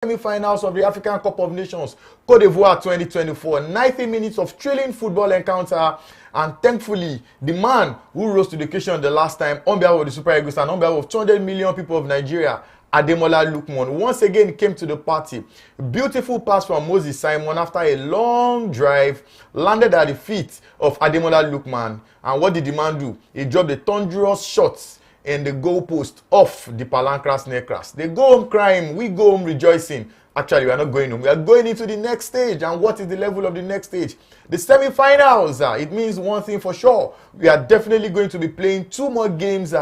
semi-finals of the African Cup of Nations, Cote d'Ivoire 2024. 90 minutes of thrilling football encounter, and thankfully, the man who rose to the occasion the last time on behalf of the Super Eagles and on behalf of 200 million people of Nigeria, Ademola Lookman, once again came to the party. Beautiful pass from Moses Simon after a long drive, landed at the feet of Ademola Lookman. And what did the man do? He dropped the thunderous shots in the goalpost off the Palancras Necras. They go home crying, we go home rejoicing. Actually, we are not going home. We are going into the next stage. And what is the level of the next stage? The semi-finals. It means one thing for sure. We are definitely going to be playing 2 more games,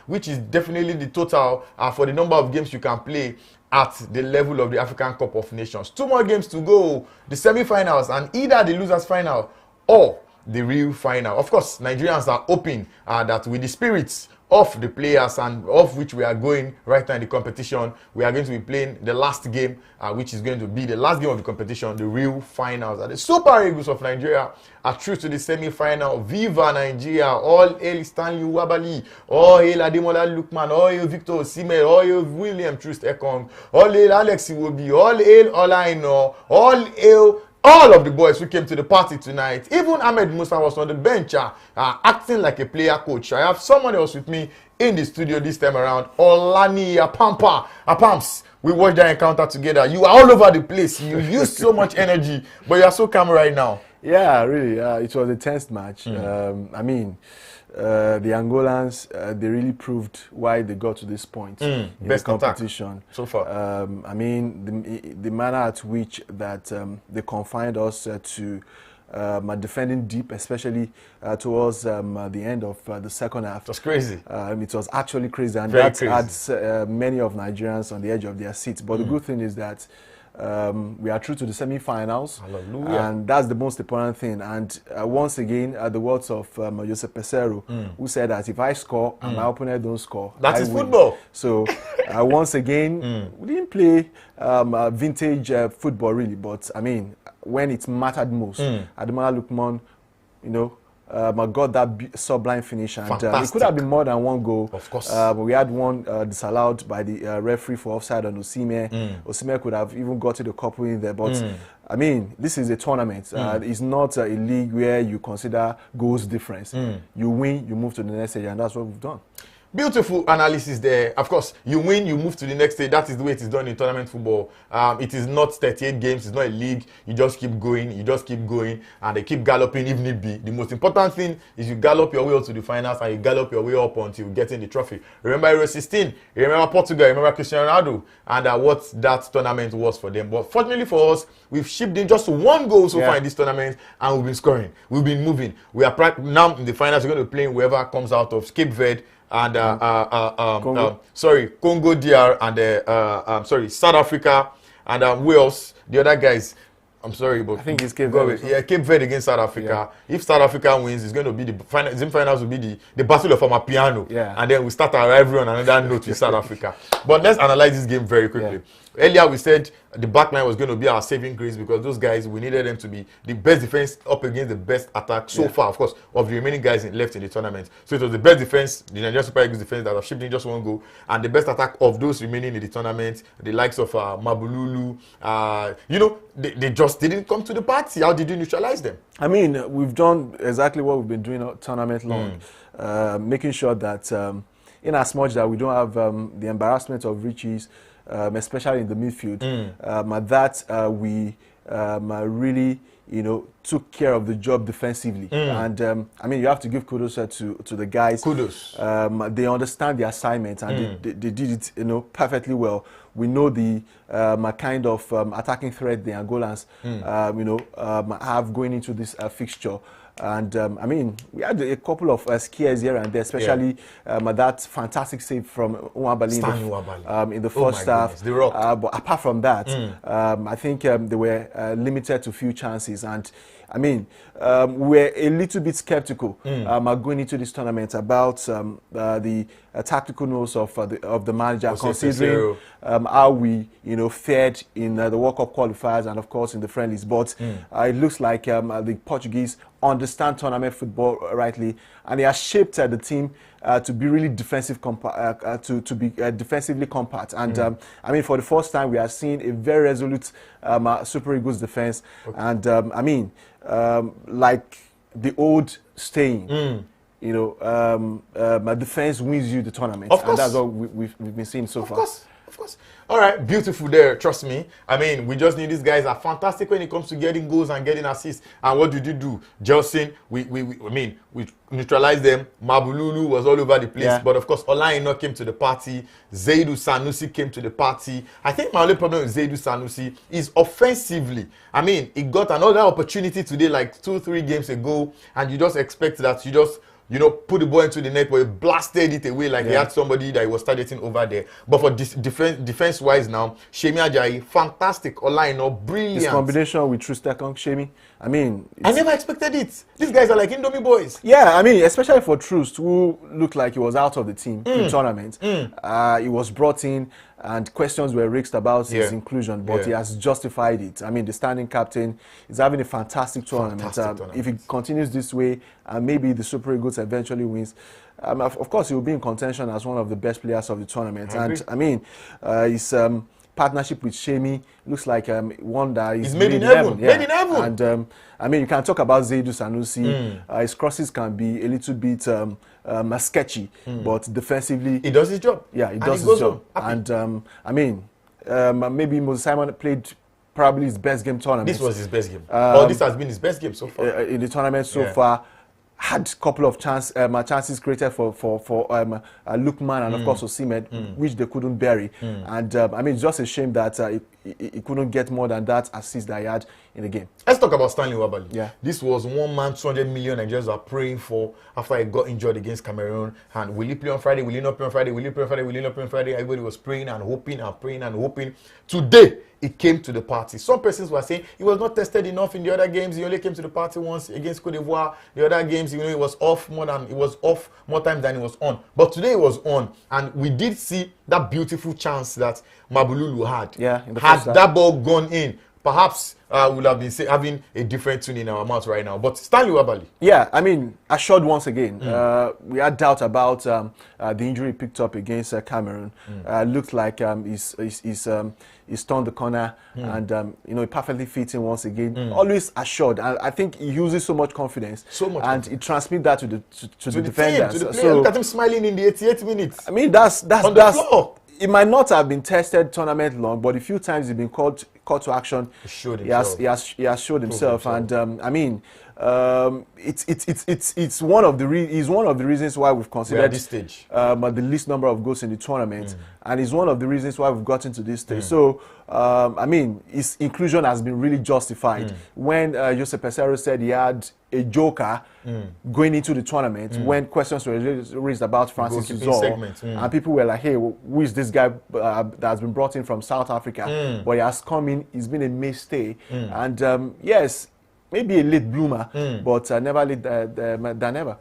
which is definitely the total for the number of games you can play at the level of the African Cup of Nations. 2 more games to go. The semi-finals, and either the losers final or the real final. Of course, Nigerians are hoping that with the spirits of the players and of which we are going right now in the competition, we are going to be playing the last game, which is going to be the last game of the competition, the real finals. The Super Eagles of Nigeria are through to the semi-final. Viva Nigeria! All hail Stanley Nwabali, all hail Ademola Lookman, all hail Victor Osimhen, all hail William Troost Ekong, all hail Alex Iwobi, all hail Olaino, all hail all of the boys who came to the party tonight. Even Ahmed Musa was on the bench, acting like a player coach. I have someone else with me in the studio this time around, Olani Apams. We watched that encounter together. You are all over the place. You used so much energy, but you are so calm right now. Yeah, really. It was a tense match. The Angolans, they really proved why they got to this point in Best the competition so far. The manner at which that they confined us to defending deep, especially towards the end of the second half. It was crazy. It was actually crazy, and Very that crazy. had many of Nigerians on the edge of their seats. But the good thing is that we are through to the semi-finals. Hallelujah. And that's the most important thing. And once again, the words of Joseph Pesero, who said that if I score and my opponent don't score, that I is win. football. So once again, we didn't play vintage football really, but I mean, when it mattered most, Ademola Lookman, got that sublime finish, and it could have been more than 1 goal. Of course. But we had one disallowed by the referee for offside on Osimhen. Osimhen could have even gotten a couple in there. But, I mean, this is a tournament. It's not a league where you consider goals difference. You win, you move to the next stage, and that's what we've done. Beautiful analysis there. Of course, you win, you move to the next stage. That is the way it is done in tournament football. It is not 38 games. It's not a league. You just keep going. You just keep going. And they keep galloping if need be. The most important thing is you gallop your way up to the finals and you gallop your way up until you get in the trophy. Remember Euro 16. Remember Portugal. Remember Cristiano Ronaldo. And what that tournament was for them. But fortunately for us, we've shipped in just 1 goal so far in this tournament. And we've been scoring. We've been moving. We are now in the finals. We're going to be playing whoever comes out of Cape Verde and Congo DR and South Africa and Wales. The other guys, I'm sorry, but I think it's Cape Verde. Yeah, Cape Verde against South Africa. Yeah. If South Africa wins, it's going to be the finals will be the battle of Amapiano. Yeah. And then we start our rivalry on another note with South Africa. But let's analyze this game very quickly. Yeah. Earlier we said the back line was going to be our saving grace because those guys, we needed them to be the best defense up against the best attack so far, of course, of the remaining guys left in the tournament. So it was the best defense, the Nigerian Super Eagles defense that have shipped in just 1 goal, and the best attack of those remaining in the tournament, the likes of Mabululu. They just didn't come to the party. How did you neutralize them? I mean, we've done exactly what we've been doing all tournament long, making sure that in as much that we don't have the embarrassment of riches, especially in the midfield, we really, took care of the job defensively. And you have to give kudos to the guys. Kudos. They understand the assignment and they did it, perfectly well. We know the kind of attacking threat the Angolans, have going into this fixture. And we had a couple of scares here and there, especially that fantastic save from Nwabali in the first half. But apart from that, I think they were limited to few chances. And we're a little bit skeptical going into this tournament about the tactical notes of the manager, considering how we fared in the World Cup qualifiers and of course in the friendlies. But it looks like the Portuguese understand tournament football rightly, and they have shaped the team to be really to be defensively compact. And I mean, for the first time, we are seeing a very resolute Super Eagles defense. Okay. And I mean, like the old saying. You know, my defense wins you the tournament. Of course. And that's what we've been seeing so far. Of course. All right, beautiful there, trust me. I mean, we just need these guys are fantastic when it comes to getting goals and getting assists. And what did you do? Jelsin, we neutralized them. Mabululu was all over the place. Yeah. But of course, Olaino came to the party. Zaidou Sanusi came to the party. I think my only problem with Zaidou Sanusi is offensively. I mean, he got another opportunity today, like 2-3 games ago. And you just expect that you just put the ball into the net, but he blasted it away like he had somebody that he was targeting over there. But for defense-wise now, Shemi Ajayi, fantastic. Olaino, brilliant. This combination with Trustekong, Shemi, I mean... I never expected it. These guys are like Indomie boys. Yeah, I mean, especially for Trust, who looked like he was out of the team in the tournament. He was brought in, and questions were raised about his inclusion, but he has justified it. I mean, the standing captain is having a fantastic tournament. If he continues this way, maybe the Super Eagles eventually wins. Of course, he will be in contention as one of the best players of the tournament. And I mean, his partnership with Shemi looks like one that is made in heaven. Yeah. Made in heaven. And I mean, you can talk about Zaidou Sanusi. His crosses can be a little bit sketchy, but defensively, he does his job. Yeah, he does his job. And I mean, maybe Moses Simon played probably his best game tournament. This was his best game. This has been his best game so far in the tournament so far. Had a couple of chances created for Lookman and of course Osimhen, which they couldn't bury. And I mean, it's just a shame that he couldn't get more than that assist that he had in the game. Let's talk about Stanley Nwabali. Yeah. This was one man 200 million Nigerians are praying for after he got injured against Cameroon. And will he play on Friday? Will he not play on Friday? Will he play on Friday? Will he not play on Friday? Everybody was praying and hoping and praying and hoping. Today, he came to the party. Some persons were saying he was not tested enough in the other games. He only came to the party once against Cote d'Ivoire. The other games, he was off more times than he was on. But today he was on, and we did see that beautiful chance that Mabululu had. Yeah, had that ball gone in, perhaps we would have been having a different tune in our mouth right now. But Stanley Nwabali. Yeah, I mean, assured once again. We had doubt about the injury picked up against Cameroon. Looked like he's turned the corner and he perfectly fits in once again. Always assured. And I think he uses so much confidence. And he transmits that to the defenders. Team, to the player. Look at him smiling in the 88 minutes. I mean, that's on the floor. It might not have been tested tournament long, but a few times he's been called to action. He has showed himself, and I mean, it's one of the reasons why we've considered this stage the least number of goals in the tournament, and it's one of the reasons why we've gotten to this stage. So I mean, his inclusion has been really justified. When Jose Peseiro said he had a joker going into the tournament, when questions were raised about Francis Uzor, and people were like, hey, who is this guy that has been brought in from South Africa? But he has come in, he's been a mainstay. And yes, maybe a late bloomer, but never late than ever.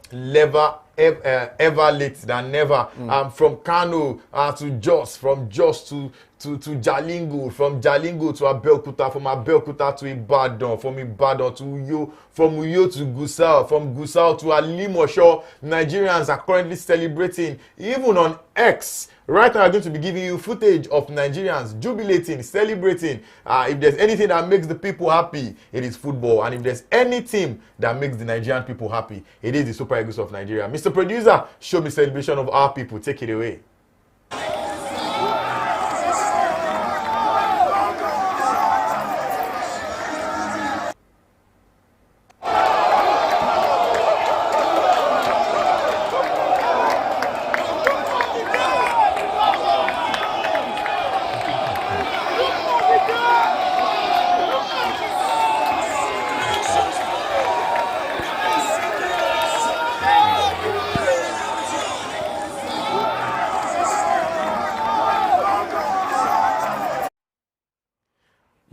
Ever late than never. From Kano to Jos, from Jos to Jalingo, from Jalingo to Abeokuta, from Abeokuta to Ibadan, from Ibadan to Uyo, from Uyo to Gusau, from Gusau to Alimosho. Nigerians are currently celebrating, even on X. Right now, I'm going to be giving you footage of Nigerians jubilating, celebrating. If there's anything that makes the people happy, it is football. And if there's any team that makes the Nigerian people happy, it is the Super Eagles of Nigeria. Mr. Producer, show me celebration of our people. Take it away.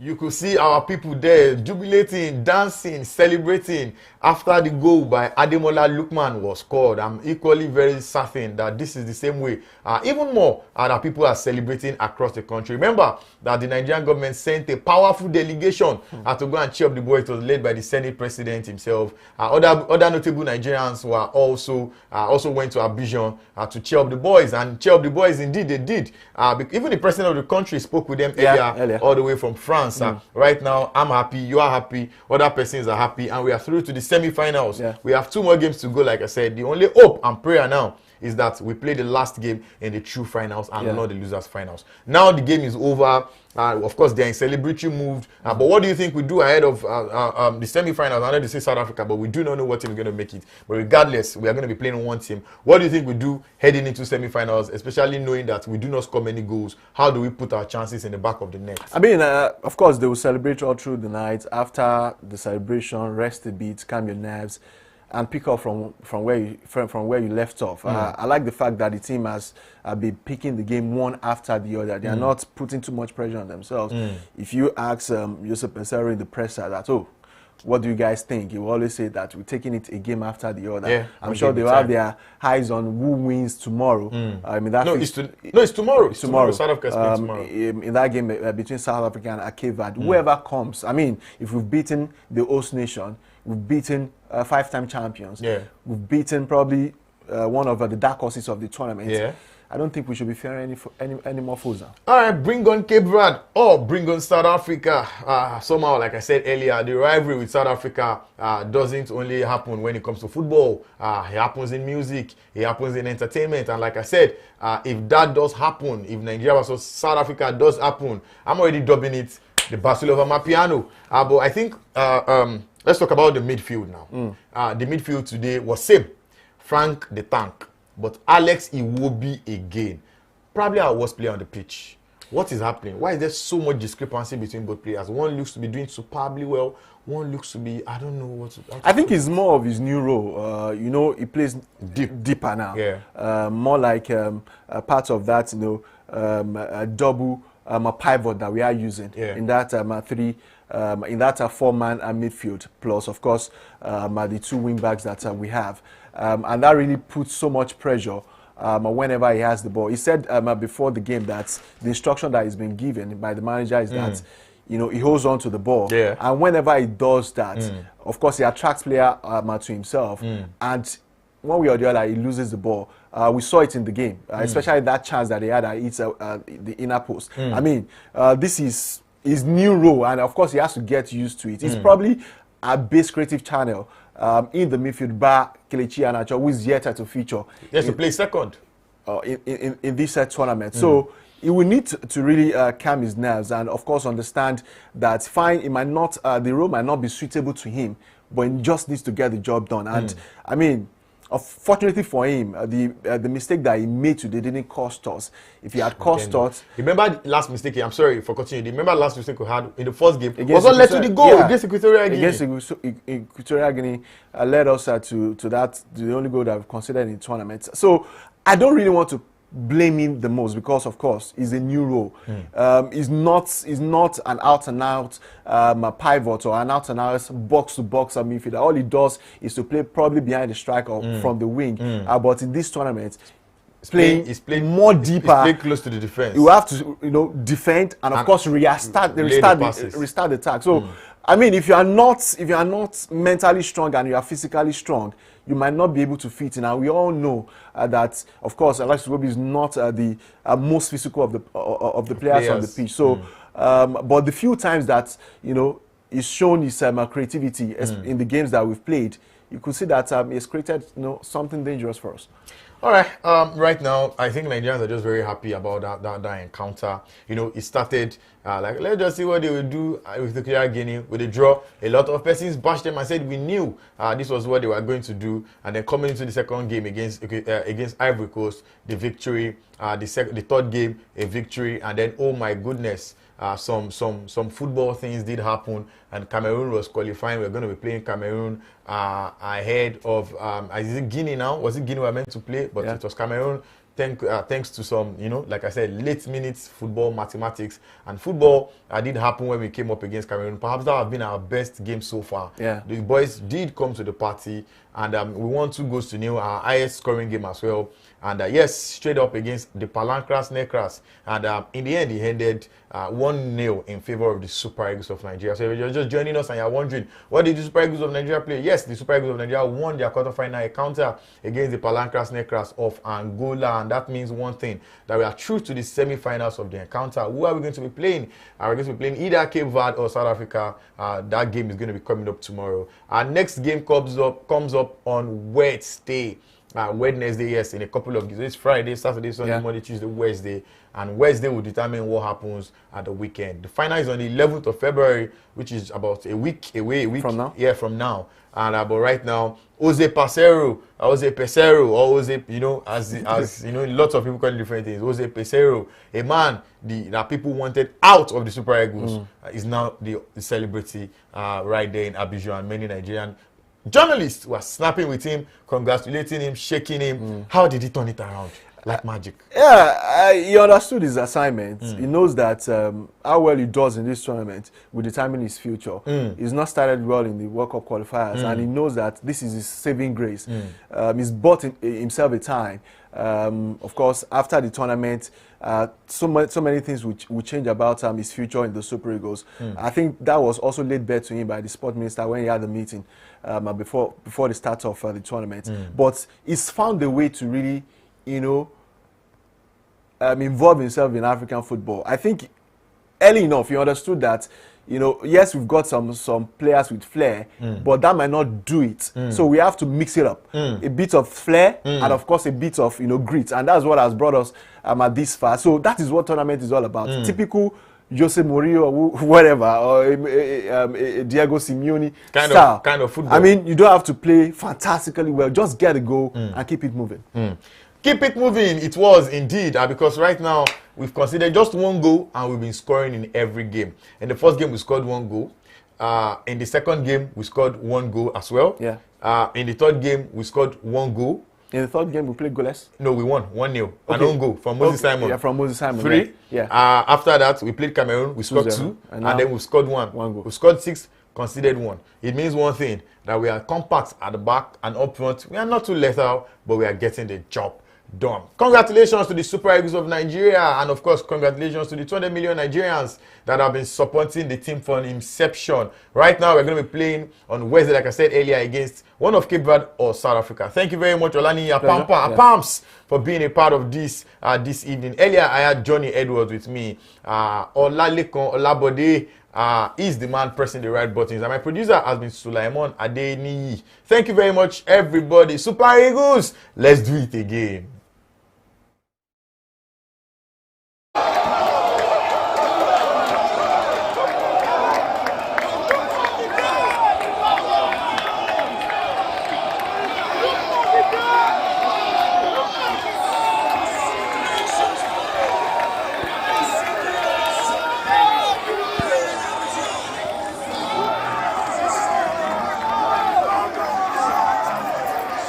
You could see our people there jubilating, dancing, celebrating after the goal by Ademola Lookman was scored. I'm equally very certain that this is the same way. Even more that people are celebrating across the country. Remember that the Nigerian government sent a powerful delegation to go and cheer up the boy. It was led by the Senate president himself. Other notable Nigerians were also went to Abidjan to cheer up the boys, and cheer up the boys indeed they did. Even the president of the country spoke with them earlier, all the way from France. Right now, I'm happy, you are happy, other persons are happy, and we are through to the semi-finals. We have 2 more games to go, like I said. The only hope and prayer now is that we play the last game in the true finals and not the losers finals. Now the game is over. Of course, they're in celebratory mood. But what do you think we do ahead of the semi-finals? I know they say South Africa, but we do not know what team is going to make it. But regardless, we are going to be playing one team. What do you think we do heading into semi-finals, especially knowing that we do not score many goals? How do we put our chances in the back of the net? I mean, of course, they will celebrate all through the night. After the celebration, rest a bit, calm your nerves, and pick up from where you left off. I like the fact that the team has been picking the game one after the other. They are not putting too much pressure on themselves. If you ask Joseph Peseiro in the presser that, what do you guys think? He will always say that we're taking it a game after the other. I'm sure they will have their eyes on who wins tomorrow. I mean, it's tomorrow. It's tomorrow. South Africa plays tomorrow. In that game between South Africa and Cape Verde, whoever comes. I mean, if we've beaten the host nation, we've beaten 5-time champions. We've beaten probably one of the dark horses of the tournament. I don't think we should be fearing any more foes now. All right, bring on Cape Verde or bring on South Africa. Somehow, like I said earlier, the rivalry with South Africa doesn't only happen when it comes to football. It happens in music. It happens in entertainment. And like I said, if that does happen, if Nigeria versus South Africa does happen, I'm already dubbing it the Battle of Amapiano. But I think let's talk about the midfield now. The midfield today was same. Frank the Tank. But Alex Iwobi again, probably our worst player on the pitch. What is happening? Why is there so much discrepancy between both players? One looks to be doing superbly well. One looks to be, I don't know what to... I think it's more of his new role. He plays deeper now. More like a part of that, a double a pivot that we are using in that in that 4-man midfield. Plus, of course, the 2 wing backs that we have. And that really puts so much pressure whenever he has the ball. He said before the game that the instruction that he's been given by the manager is that he holds on to the ball. And whenever he does that, of course, he attracts player to himself. And one way or the other, he loses the ball. We saw it in the game, especially that chance that he had that hits the inner post. I mean, this is his new role, and of course, he has to get used to it. It's probably a base creative channel in the midfield, bar Kelechi Iheanacho, who is yet to feature. He has to play second in this tournament. So he will need to really calm his nerves and, of course, understand that fine, it might not, the role might not be suitable to him, but he just needs to get the job done. And I mean, fortunately for him, the mistake that he made today didn't cost us. If he had cost us... Remember the last mistake, I'm sorry for continuing. Remember the last mistake we had in the first game? Was what led to the goal against Equatorial Guinea. Against Equatorial Guinea led us to that, the only goal that we've considered in the tournament. So I don't really want to blame him the most because, of course, it's a new role. He's not an out-and-out pivot or an out-and-out box-to-box midfielder. All he does is to play probably behind the striker from the wing. But in this tournament, he's playing more deeper. He's playing close to the defense. You have to defend and of course restart the attack. So I mean, if you are not mentally strong and you are physically strong, you might not be able to fit in. And we all know that, of course, Alex Iwobi is not the most physical of the players on the pitch. So, but the few times that he's shown his creativity in the games that we've played, you could see that he's created something dangerous for us. All right. Right now, I think Nigerians are just very happy about that encounter. It started like, let's just see what they will do with the Equatorial Guinea with a draw. A lot of persons bashed them and said we knew this was what they were going to do. And then coming into the second game against Ivory Coast, the victory. The third game, a victory, and then oh my goodness. Some football things did happen, and Cameroon was qualifying. We're going to be playing Cameroon ahead of is it Guinea now? Was it Guinea we were meant to play? But it was Cameroon thanks to some, like I said, late minutes football mathematics and football did happen when we came up against Cameroon. Perhaps that have been our best game so far. Yeah. The boys did come to the party, and we won 2-0, our highest scoring game as well. And yes, straight up against the Palancras Necras. And in the end, it ended 1-0 in favor of the Super Eagles of Nigeria. So if you're just joining us and you're wondering, what did the Super Eagles of Nigeria play? Yes, the Super Eagles of Nigeria won their quarterfinal encounter against the Palancras Necras of Angola. And that means one thing, that we are through to the semi-finals of the encounter. Who are we going to be playing? We're going to be playing either Cape Verde or South Africa. That game is going to be coming up tomorrow. Our next game comes up on Wednesday. Wednesday, yes, in a couple of days. It's Friday, Saturday, Sunday, Monday, Tuesday, Wednesday. And Wednesday will determine what happens at the weekend. The final is on the 11th of February, which is about a week away. From now? Yeah, from now. And but right now, Jose Pesero, or Jose, as lots of people call it different things. Jose Pesero, a man that people wanted out of the Super Eagles, is now the celebrity right there in Abidjan. And many Nigerian journalists were snapping with him, congratulating him, shaking him. How did he turn it around? Like magic. Yeah, he understood his assignment. He knows that how well he does in this tournament will determine his future. He's not started well in the World Cup qualifiers, and he knows that this is his saving grace. He's bought himself a time. Of course, after the tournament, so many things will change about his future in the Super Eagles. I think that was also laid bare to him by the sport minister when he had the meeting before the start of the tournament. But he's found a way to really, involve himself in African football. I think early enough he understood that, yes, we've got some players with flair, but that might not do it. So we have to mix it up. A bit of flair and, of course, a bit of, grit. And that's what has brought us at this far. So that is what tournament is all about. Typical Jose Mourinho or whatever, or Diego Simeone style. Kind of football. I mean, you don't have to play fantastically well. Just get a goal and keep it moving. Keep it moving, it was indeed, because right now we've considered just one goal and we've been scoring in every game. In the first game, we scored one goal. In the second game, we scored one goal as well. Yeah. In the third game, we scored one goal. In the third game, we played goalless? No, we won 1-0. An own goal from Moses Simon. Yeah, from Moses Simon. 3. Yeah. After that, we played Cameroon. We scored 2. And then we scored one goal. We scored 6, conceded 1. It means one thing, that we are compact at the back and up front. We are not too lethal, but we are getting the job done. Congratulations to the Super Eagles of Nigeria, and of course congratulations to the 200 million Nigerians that have been supporting the team from inception. Right now we're going to be playing on Wednesday, like I said earlier, against one of Cape Verde or South Africa. Thank you very much, Olani Apampa, for being a part of this this evening. Earlier I had Johnny Edwards with me. Olalekan Olabode is the man pressing the right buttons, and my producer has been Sulaiman Adeniyi. Thank you very much, everybody. Super Eagles, let's do it again.